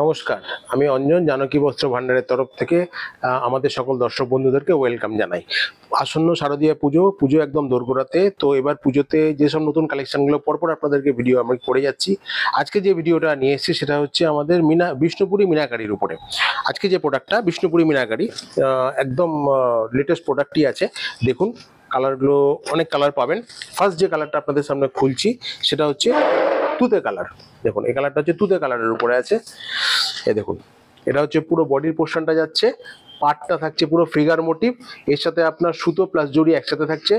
নমস্কার, আমি অঞ্জন জানকী বস্ত্র ভান্ডারের তরফ থেকে আমাদের সকল দর্শক বন্ধুদেরকে ওয়েলকাম জানাই। আসন্ন শারদীয়া পুজো একদম দোরগোড়াতে। তো এবার পুজোতে যেসব নতুন কালেকশনগুলো পরপর আপনাদেরকে ভিডিও আমি করে যাচ্ছি। আজকে যে ভিডিওটা নিয়ে এসেছি সেটা হচ্ছে আমাদের বিষ্ণুপুরি মিনাকারির উপরে। আজকে যে প্রোডাক্টটা বিষ্ণুপুরি মিনাকারি, একদম লেটেস্ট প্রোডাক্টই আছে। দেখুন কালারগুলো, অনেক কালার পাবেন। ফার্স্ট যে কালারটা আপনাদের সামনে খুলছি সেটা হচ্ছে তুতে কালার। দেখুন এই কালারটা হচ্ছে তুতে কালারের উপরে আছে। এই দেখুন, এটা হচ্ছে পুরো বডির পোর্শনটা যাচ্ছে, পাটটা থাকছে পুরো ফিগার মোটিভ, এর সাথে আপনার সুতো প্লাস জড়ি একসাথে থাকছে।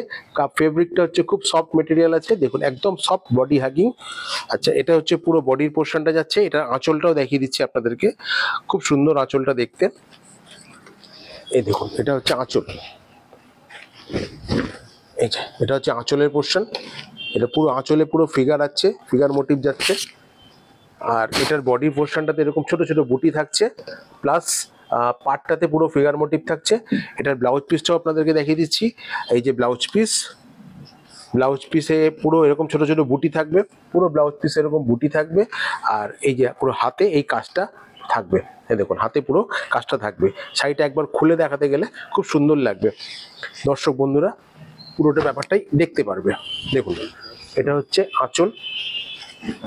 ফেব্রিকটা হচ্ছে খুব সফট মেটেরিয়াল আছে, দেখুন একদম সফট বডি হাগিং। আচ্ছা, এটা হচ্ছে পুরো বডির পোর্শনটা যাচ্ছে। এটা আঁচলটাও দেখিয়ে দিচ্ছি আপনাদেরকে, খুব সুন্দর আঁচলটা দেখতে। এই দেখুন, এটা হচ্ছে আঁচল। এই যে এটা হচ্ছে আঁচলের পোর্শন। এটা পুরো আঁচলে পুরো ফিগার আছে, ফিগার মোটিভ যাচ্ছে। আর এটার বডি পোর্শনটাতে এরকম ছোট ছোট বুটি থাকছে, প্লাস পাটটাতে পুরো ফিগার মোটিভ থাকছে। এটার ব্লাউজ পিসটাও আপনাদেরকে দেখিয়ে দিচ্ছি। এই যে ব্লাউজ পিসে পুরো এরকম ছোট ছোট বুটি থাকবে, পুরো ব্লাউজ পিসে এরকম বুটি থাকবে। আর এই যে পুরো হাতে এই কাজটা থাকবে। এই দেখুন, হাতে পুরো কাজটা থাকবে। শাড়িটা একবার খুলে দেখাতে গেলে খুব সুন্দর লাগবে, দর্শক বন্ধুরা পুরোটা ব্যাপারটাই দেখতে পারবে। দেখুন, এটা হচ্ছে আঁচল।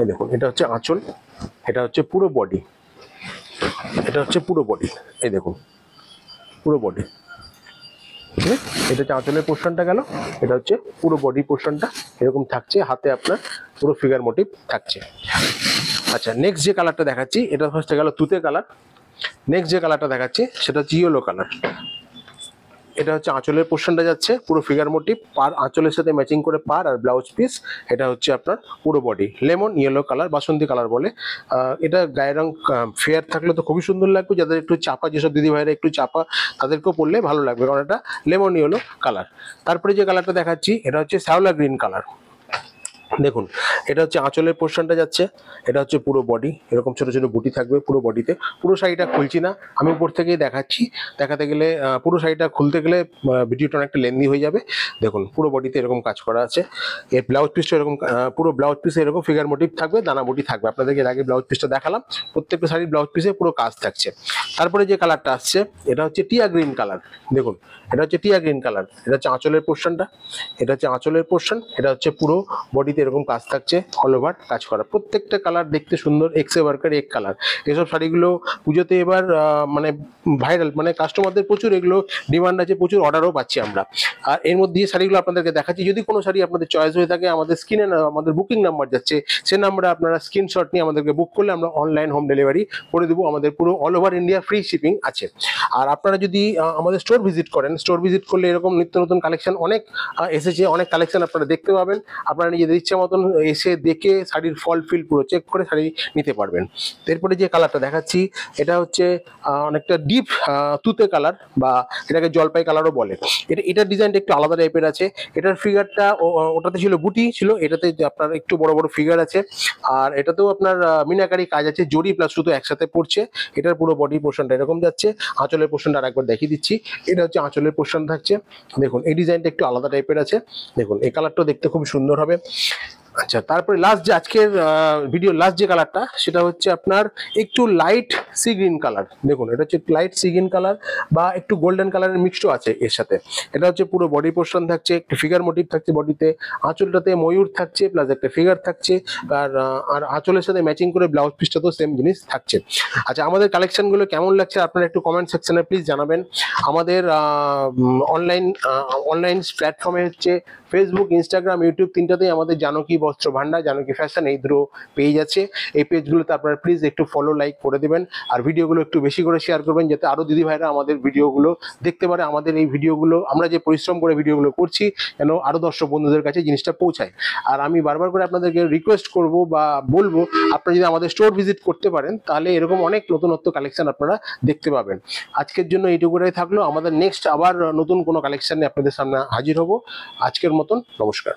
এই দেখুন, এটা হচ্ছে আঁচল, এটা হচ্ছে পুরো বডি, এটা হচ্ছে পুরো বডি। এই দেখুন পুরো বডি, এটা হচ্ছে আঁচলের পোর্শনটা গেল। এটা হচ্ছে পুরো বডি পোর্শনটা এরকম থাকছে, হাতে আপনার পুরো ফিগার মোটিভ থাকছে। আচ্ছা, নেক্সট যে কালারটা দেখাচ্ছি এটা হচ্ছে গেল তুতে কালার। নেক্সট যে কালারটা দেখাচ্ছি সেটা হচ্ছে ইয়েলো কালার। এটা হচ্ছে আঁচলের পোর্শনটা যাচ্ছে পুরো ফিগার মোটিভ, পার আঁচলের সাথে ম্যাচিং করে পার আর ব্লাউজ পিস। এটা হচ্ছে আপনার পুরো বডি লেমন ইয়েলো কালার, বাসন্তী কালার বলে। এটা গায়ের রং ফেয়ার থাকলে তো খুবই সুন্দর লাগবে। যাদের একটু চাপা, যেসব দিদি ভাইরা একটু চাপা, তাদেরকেও পরলে ভালো লাগবে, কারণ এটা লেমন ইয়েলো কালার। তারপরে যে কালারটা দেখাচ্ছি এটা হচ্ছে শ্যাওলা গ্রিন কালার। দেখুন, এটা হচ্ছে আঁচলের পোর্শনটা যাচ্ছে, এটা হচ্ছে পুরো বডি, এরকম ছোট ছোট বুটি থাকবে পুরো বডিতে। পুরো শাড়িটা খুলছি না, আমি উপর থেকেই দেখাচ্ছি। দেখাতে গেলে পুরো শাড়িটা খুলতে গেলে ভিডিওটা অনেকটা লেন্দি হয়ে যাবে। দেখুন পুরো বডিতে এরকম কাজ করা আছে। এর ব্লাউজ পিসটা এরকম, পুরো ব্লাউজ পিসে এরকম ফিগার মোটিভ থাকবে, দানা বুটি থাকবে। আপনাদেরকে এর আগে ব্লাউজ পিসটা দেখালাম, প্রত্যেকটা শাড়ির ব্লাউজ পিসে পুরো কাজ থাকছে। তারপরে যে কালারটা আসছে এটা হচ্ছে টিয়া গ্রিন কালার। দেখুন, এটা হচ্ছে টিয়া গ্রিন কালার। এটা হচ্ছে আঁচলের পোর্শনটা, এটা হচ্ছে আঁচলের পোর্শন। এটা হচ্ছে পুরো বডিতে এরকম কাজ থাকছে, অল ওভার কাজ করা। প্রত্যেকটা কালার দেখতে সুন্দর, এক্সে ওয়ার্কার এক কালার। এসব শাড়িগুলো পুজোতে এবার মানে ভাইরাল, মানে কাস্টমারদের প্রচুর এগুলো ডিমান্ড আছে, প্রচুর অর্ডারও পাচ্ছি আমরা। আর এর মধ্যে এই শাড়িগুলো আপনাদেরকে দেখাচ্ছি। যদি কোনো শাড়ি আপনাদের চয়েস হয়ে থাকে, আমাদের স্ক্রিনে আমাদের বুকিং নাম্বার যাচ্ছে, সেই নাম্বারে আপনারা স্ক্রিনশট নিয়ে আমাদেরকে বুক করলে আমরা অনলাইন হোম ডেলিভারি করে দেবো। আমাদের পুরো all over India free shipping আছে। আর আপনারা যদি আমাদের স্টোর ভিজিট করেন, স্টোর ভিজিট করলে এরকম নিত্য নতুন কালেকশন অনেক এসেছে, অনেক কালেকশন আপনারা দেখতে পাবেন। আপনারা নিজেদের ইচ্ছা মতন এসে দেখে শাড়ির ফল ফিল পুরো চেক করে শাড়ি নিতে পারবেন। এরপরে যে কালারটা দেখাচ্ছি এটা হচ্ছে অনেকটা ডিপ তুতে কালার, বা এটাকে জলপাই কালারও বলে। এটার ডিজাইনটা একটু আলাদা টাইপের আছে। এটার ফিগারটা ওটাতে ছিল বুটি ছিল, এটাতে আপনার একটু বড় বড় ফিগার আছে। আর এটাতেও আপনার মিনাকারি কাজ আছে, জড়ি প্লাস সুতো একসাথে পড়ছে। এটার পুরো বডি পোর্শনটা এরকম যাচ্ছে। আঁচলের পোর্শনটা আরেকবার দেখিয়ে দিচ্ছি, এটা হচ্ছে আঁচলের পোর্শন থাকছে। দেখুন এই ডিজাইনটা একটু আলাদা টাইপের আছে। দেখুন এই কালারটা দেখতে খুব সুন্দর হবে। আচ্ছা, তারপরে লাস্ট যে আজকের ভিডিও লাস্ট যে কালারটা সেটা হচ্ছে আপনার একটু লাইট সি গ্রিন কালার। দেখুন এটা হচ্ছে লাইট সি গ্রিন কালার, বা একটু গোল্ডেন কালারের মিক্সডও আছে এর সাথে। এটা হচ্ছে পুরো বডি পোর্শন থাকছে, একটু ফিগার মোটিভ থাকছে বডিতে। আঁচলটাতে ময়ূর থাকছে প্লাস একটা ফিগার থাকছে। আর আঁচলের সাথে ম্যাচিং করে ব্লাউজ পিসটাতেও সেম জিনিস থাকছে। আচ্ছা, আমাদের কালেকশনগুলো কেমন লাগছে আপনারা একটু কমেন্ট সেকশনে প্লিজ জানাবেন। আমাদের অনলাইন প্ল্যাটফর্মে হচ্ছে ফেসবুক, ইনস্টাগ্রাম, ইউটিউব তিনটাতেই আমাদের জানকী বস্ত্র ভান্ডার, জানকী ফ্যাশন এই দুটো পেজ আছে। এই পেজগুলোতে আপনারা প্লিজ একটু ফলো লাইক করে দেবেন, আর ভিডিওগুলো একটু বেশি করে শেয়ার করবেন, যাতে আরও দিদি ভাইরা আমাদের ভিডিওগুলো দেখতে পারে। আমাদের এই ভিডিওগুলো, আমরা যে পরিশ্রম করে ভিডিওগুলো করছি, যেন আরও দর্শক বন্ধুদের কাছে জিনিসটা পৌঁছায়। আর আমি বারবার করে আপনাদেরকে রিকোয়েস্ট করব বা বলবো, আপনারা যদি আমাদের স্টোর ভিজিট করতে পারেন তাহলে এরকম অনেক নতুনত্ব কালেকশন আপনারা দেখতে পাবেন। আজকের জন্য এইটুকুটাই থাকলো। আমাদের নেক্সট আবার নতুন কোনো কালেকশন নিয়ে আপনাদের সামনে হাজির হব। আজকের মতন নমস্কার।